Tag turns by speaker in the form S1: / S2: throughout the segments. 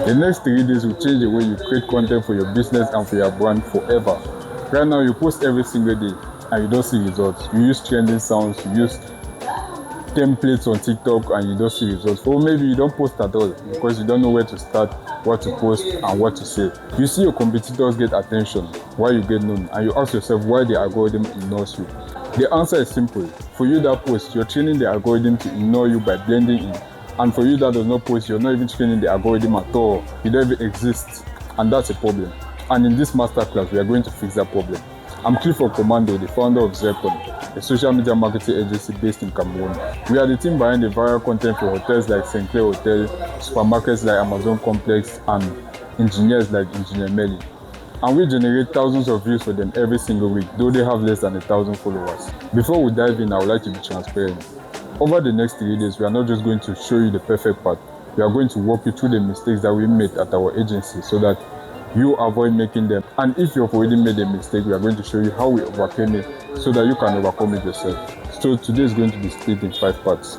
S1: The next 3 days will change the way you create content for your business and for your brand forever. Right now, you post every single day and you don't see results. You use trending sounds, you use templates on TikTok and you don't see results. Or maybe you don't post at all because you don't know where to start, what to post and what to say. You see your competitors get attention while you get known, and you ask yourself why the algorithm ignores you. The answer is simple. For you that posts, you're training the algorithm to ignore you by blending in. And for you that does not post, you're not even training the algorithm at all. You don't even exist, and that's a problem. And in this masterclass, we are going to fix that problem. I'm Clifford Commando, the founder of Zircon, a social media marketing agency based in Cameroon. We are the team behind the viral content for hotels like St. Clair Hotel, supermarkets like Amazon Complex, and engineers like Engineer Melly. And we generate thousands of views for them every single week, though they have less than 1,000 followers. Before we dive in, I would like to be transparent. Over the next 3 days, we are not just going to show you the perfect path. We are going to walk you through the mistakes that we made at our agency so that you avoid making them. And if you've already made a mistake, we are going to show you how we overcame it so that you can overcome it yourself. So today is going to be split in 5 parts.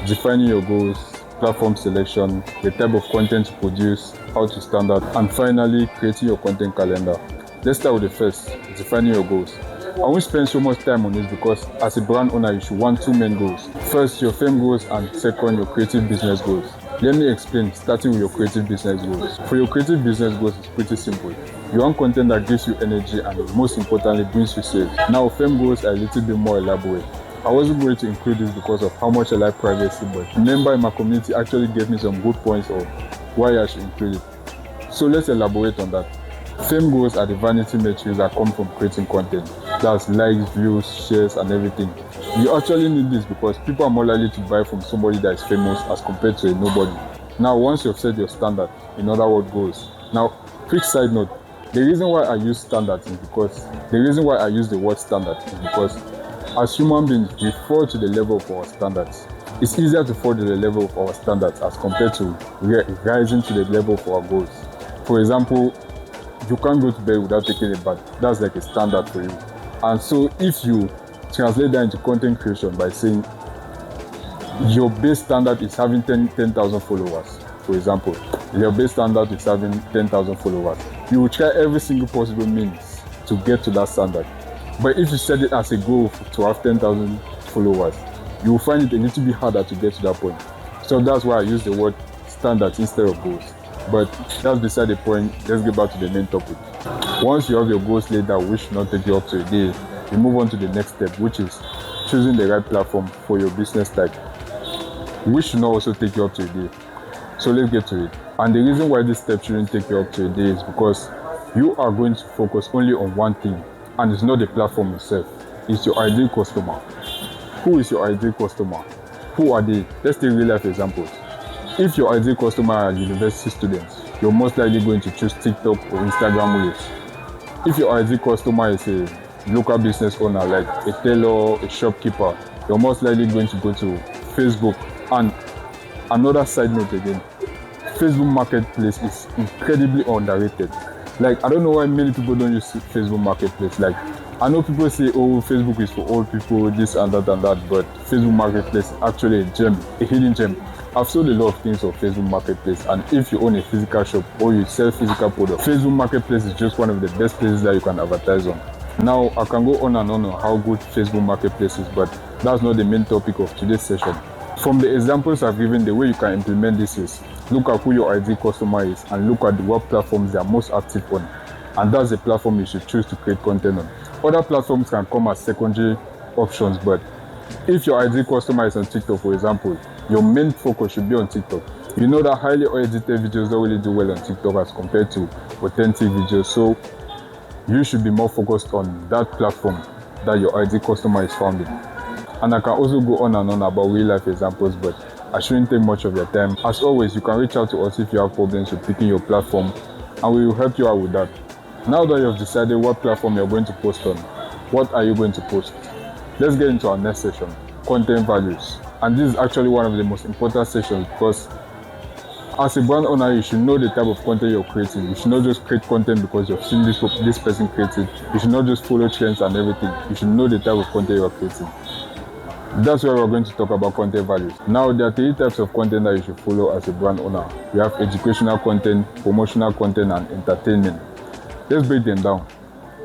S1: Defining your goals, platform selection, the type of content to produce, how to stand out, and finally, creating your content calendar. Let's start with the first, defining your goals. I won't spend so much time on this because as a brand owner, you should want 2 main goals. First, your fame goals, and second, your creative business goals. Let me explain, starting with your creative business goals. For your creative business goals, it's pretty simple. You want content that gives you energy and most importantly, brings you sales. Now, fame goals are a little bit more elaborate. I wasn't going to include this because of how much I like privacy, but a member in my community actually gave me some good points of why I should include it. So let's elaborate on that. Fame goals are the vanity metrics that come from creating content. That's likes, views, shares, and everything. You actually need this because people are more likely to buy from somebody that is famous as compared to a nobody. Now, once you've set your standard, in other words, goals. Now, quick side note, the reason why I use standards is because, the reason why I use the word standard is because as human beings, we fall to the level of our standards. It's easier to fall to the level of our standards as compared to rising to the level of our goals. For example, you can't go to bed without taking a bath. That's like a standard for you. And so if you translate that into content creation by saying your base standard is having 10,000 followers, for example, your base standard is having 10,000 followers, you will try every single possible means to get to that standard. But if you set it as a goal to have 10,000 followers, you will find it a little bit harder to get to that point. So that's why I use the word standards instead of goals. But that's beside the point. Let's get back to the main topic. Once you have your goals laid out, which should not take you up to a day, you move on to the next step, which is choosing the right platform for your business type, which should not also take you up to a day. So let's get to it. And the reason why this step shouldn't take you up to a day is because you are going to focus only on one thing, and it's not the platform itself. It's your ideal customer. Who is your ideal customer? Who are they? Let's take real life examples. If your ideal customer are university students, you're most likely going to choose TikTok or Instagram Reels. If your ideal customer is a local business owner like a tailor, a shopkeeper, you're most likely going to go to Facebook. And another side note again, Facebook Marketplace is incredibly underrated. Like, I don't know why many people don't use Facebook Marketplace. Like, I know people say, oh, Facebook is for old people, this and that, but Facebook Marketplace is actually a gem, a hidden gem. I've sold a lot of things on Facebook Marketplace, and if you own a physical shop or you sell physical products, Facebook Marketplace is just one of the best places that you can advertise on. Now, I can go on and on how good Facebook Marketplace is, but that's not the main topic of today's session. From the examples I've given, the way you can implement this is look at who your ideal customer is and look at what platforms they are most active on. And that's the platform you should choose to create content on. Other platforms can come as secondary options, but if your ideal customer is on TikTok, for example, your main focus should be on TikTok. You know that highly edited videos don't really do well on TikTok as compared to authentic videos, so you should be more focused on that platform that your ideal customer is found in. And I can also go on and on about real life examples, but I shouldn't take much of your time. As always, you can reach out to us if you have problems with picking your platform, and we will help you out with that. Now that you have decided what platform you're going to post on, what are you going to post? Let's get into our next session, content values. And this is actually one of the most important sessions because as a brand owner, you should know the type of content you're creating. You should not just create content because you've seen this person create it. You should not just follow trends and everything. You should know the type of content you're creating. That's why we're going to talk about content values. Now, there are 3 types of content that you should follow as a brand owner. We have educational content, promotional content, and entertainment. Let's break them down.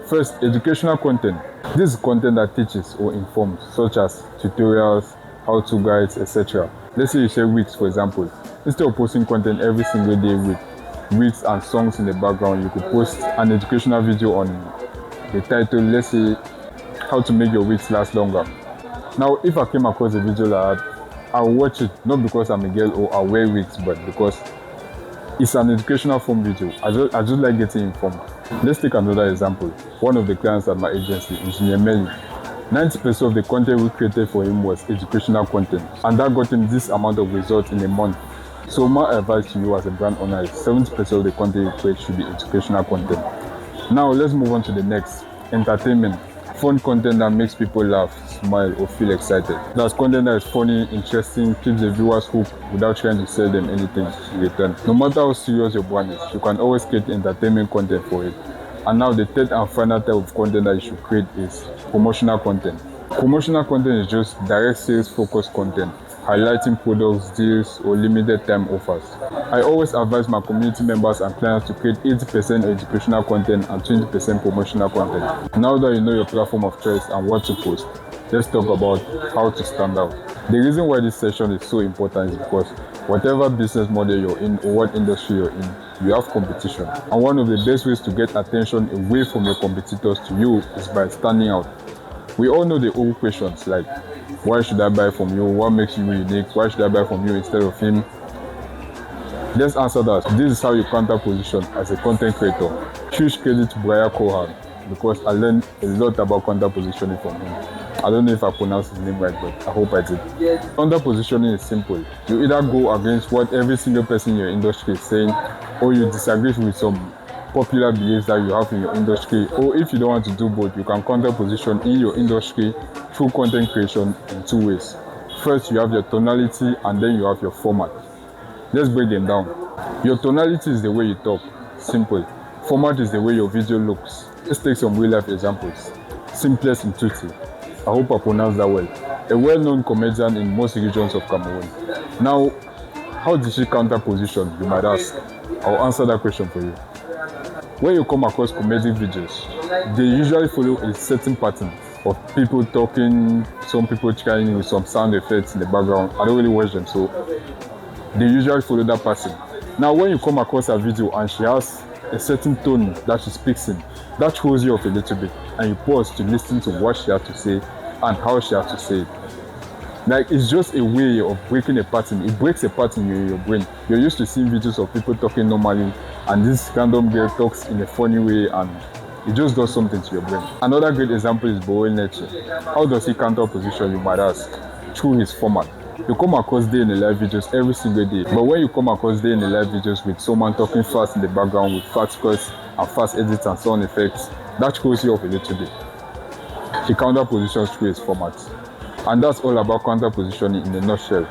S1: First, educational content. This is content that teaches or informs, such as tutorials, how-to guides, etc. Let's say you say Wix, for example. Instead of posting content every single day with Wix and songs in the background, you could post an educational video on the title, let's say, how to make your Wix last longer. Now, if I came across a video like that, I'll watch it, not because I'm a girl or I wear wigs, but because it's an educational form video. I just like getting informed. Let's take another example. One of the clients at my agency, Engineer Melly, 90% of the content we created for him was educational content, and that got him this amount of results in a month. So my advice to you as a brand owner is 70% of the content you create should be educational content. Now let's move on to the next, entertainment. Fun content that makes people laugh, smile, or feel excited. That's content that is funny, interesting, keeps the viewers hooked without trying to sell them anything in return. No matter how serious your brand is, you can always create entertainment content for it. And now the third and final type of content that you should create is promotional content. Promotional content is just direct sales focused content, highlighting products, deals, or limited time offers. I always advise my community members and clients to create 80% educational content and 20% promotional content. Now that you know your platform of choice and what to post, let's talk about how to stand out. The reason why this session is so important is because whatever business model you're in or what industry you're in, you have competition. And one of the best ways to get attention away from your competitors to you is by standing out. We all know the old questions like, why should I buy from you? What makes you unique? Why should I buy from you instead of him? Let's answer that. This is how you counter position as a content creator. Huge credit to Brian Cohan because I learned a lot about counter positioning from him. I don't know if I pronounced his name right, but I hope I did. Counter positioning is simple. You either go against what every single person in your industry is saying, or you disagree with some popular beliefs that you have in your industry, or if you don't want to do both, you can counter position in your industry through content creation in 2 ways. First, you have your tonality and then you have your format. Let's break them down. Your tonality is the way you talk, simple. Format is the way your video looks. Let's take some real life examples. Simplest intuitive. I hope I pronounced that well. A well-known comedian in most regions of Cameroon. Now, how did she counter position, you might ask? I'll answer that question for you. When you come across comedic videos, they usually follow a certain pattern of people talking, some people trying with some sound effects in the background. I don't really watch them, so they usually follow that pattern. Now, when you come across a video and she has a certain tone that she speaks in, that throws you off a little bit, and you pause to listen to what she has to say and how she has to say it. Like, it's just a way of breaking a pattern. It breaks a pattern in your brain. You're used to seeing videos of people talking normally, and this random girl talks in a funny way, and it just does something to your brain. Another great example is Boel Neche. How does he counter position, you might ask? Through his format. You come across day in the live videos every single day, but when you come across day in the live videos with someone talking fast in the background with fast cuts and fast edits and sound effects, that throws you off a little bit. He counter positions through his format. And that's all about counter positioning in a nutshell.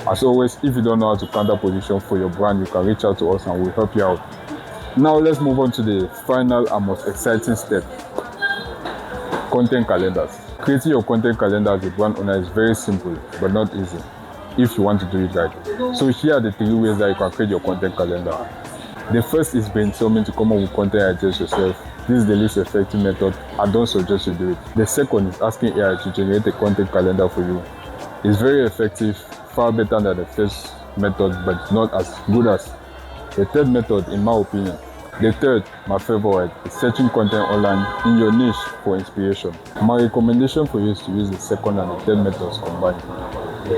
S1: As always, if you don't know how to counter position for your brand, you can reach out to us and we'll help you out. Now let's move on to the final and most exciting step. Content calendars. Creating your content calendar as a brand owner is very simple, but not easy, if you want to do it right. So here are the 3 ways that you can create your content calendar. The first is brainstorming to come up with content ideas yourself. This is the least effective method. I don't suggest you do it. The second is asking AI to generate a content calendar for you. It's very effective, far better than the first method, but not as good as the third method, in my opinion. The third, my favorite, is searching content online in your niche for inspiration. My recommendation for you is to use the second and the third methods combined.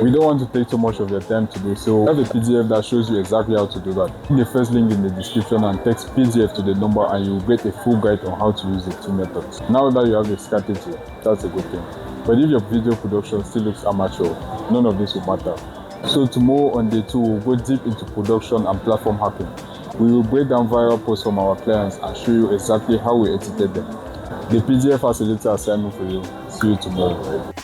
S1: We don't want to take too much of your time to do so. I have a PDF that shows you exactly how to do that. Click the first link in the description and text PDF to the number and you will get a full guide on how to use the 2 methods. Now that you have a strategy, that's a good thing. But if your video production still looks amateur, none of this will matter. So tomorrow on day 2, we'll go deep into production and platform hacking. We will break down viral posts from our clients and show you exactly how we edited them. The PDF has a little assignment for you. See you tomorrow.